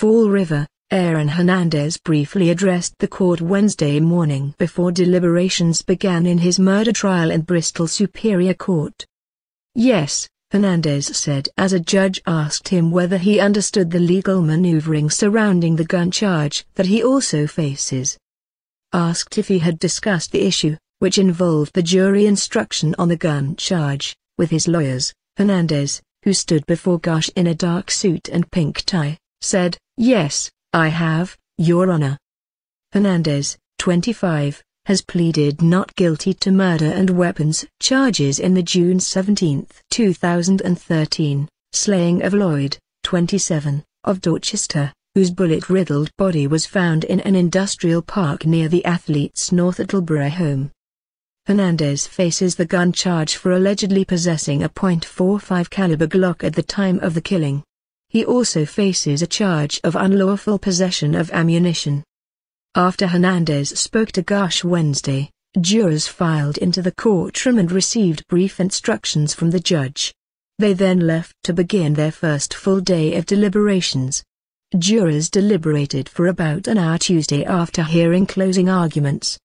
Fall River, Aaron Hernandez briefly addressed the court Wednesday morning before deliberations began in his murder trial in Bristol Superior Court. "Yes," Hernandez said as a judge asked him whether he understood the legal maneuvering surrounding the gun charge that he also faces. Asked if he had discussed the issue, which involved the jury instruction on the gun charge, with his lawyers, Hernandez, who stood before Garsh in a dark suit and pink tie, said, "Yes, I have, Your Honor." Hernandez, 25, has pleaded not guilty to murder and weapons charges in the June 17, 2013, slaying of Lloyd, 27, of Dorchester, whose bullet-riddled body was found in an industrial park near the athlete's North Attleborough home. Hernandez faces the gun charge for allegedly possessing a .45 caliber Glock at the time of the killing. He also faces a charge of unlawful possession of ammunition. After Hernandez spoke to Garsh Wednesday, jurors filed into the courtroom and received brief instructions from the judge. They then left to begin their first full day of deliberations. Jurors deliberated for about an hour Tuesday after hearing closing arguments.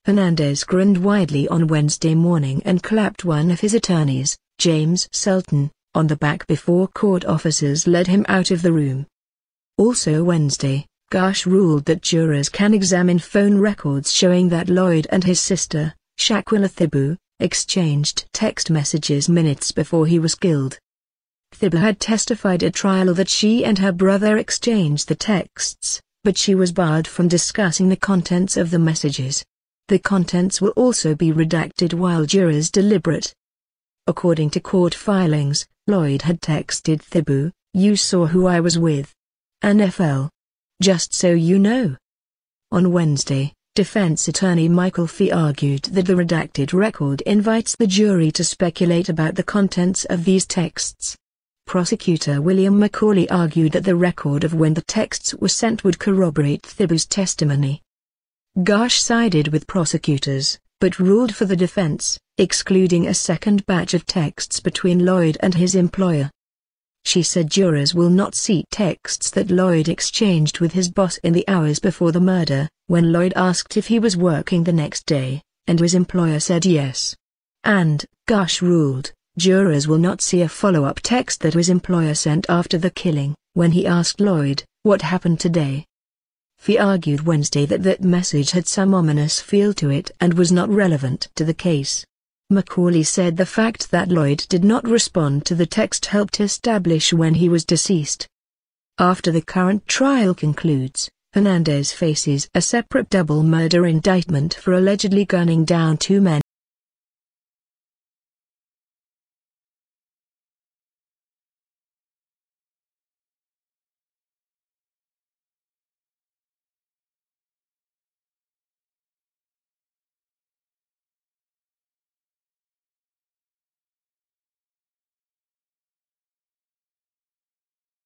Hernandez grinned widely on Wednesday morning and clapped one of his attorneys, James Sultan, on the back before court officers led him out of the room. Also Wednesday, Garsh ruled that jurors can examine phone records showing that Lloyd and his sister, Shaquilla Thibault, exchanged text messages minutes before he was killed. Thibault had testified at trial that she and her brother exchanged the texts, but she was barred from discussing the contents of the messages. The contents will also be redacted while jurors deliberate. According to court filings, Lloyd had texted Thibault, "You saw who I was with. NFL. Just so you know." On Wednesday, defense attorney Michael Fee argued that the redacted record invites the jury to speculate about the contents of these texts. Prosecutor William Macaulay argued that the record of when the texts were sent would corroborate Thibault's testimony. Garsh sided with prosecutors, but ruled for the defense, excluding a second batch of texts between Lloyd and his employer. She said jurors will not see texts that Lloyd exchanged with his boss in the hours before the murder, when Lloyd asked if he was working the next day, and his employer said yes. And, Garsh ruled, jurors will not see a follow-up text that his employer sent after the killing, when he asked Lloyd, "What happened today?" Fee argued Wednesday that that message had some ominous feel to it and was not relevant to the case. Macaulay said the fact that Lloyd did not respond to the text helped establish when he was deceased. After the current trial concludes, Hernandez faces a separate double murder indictment for allegedly gunning down two men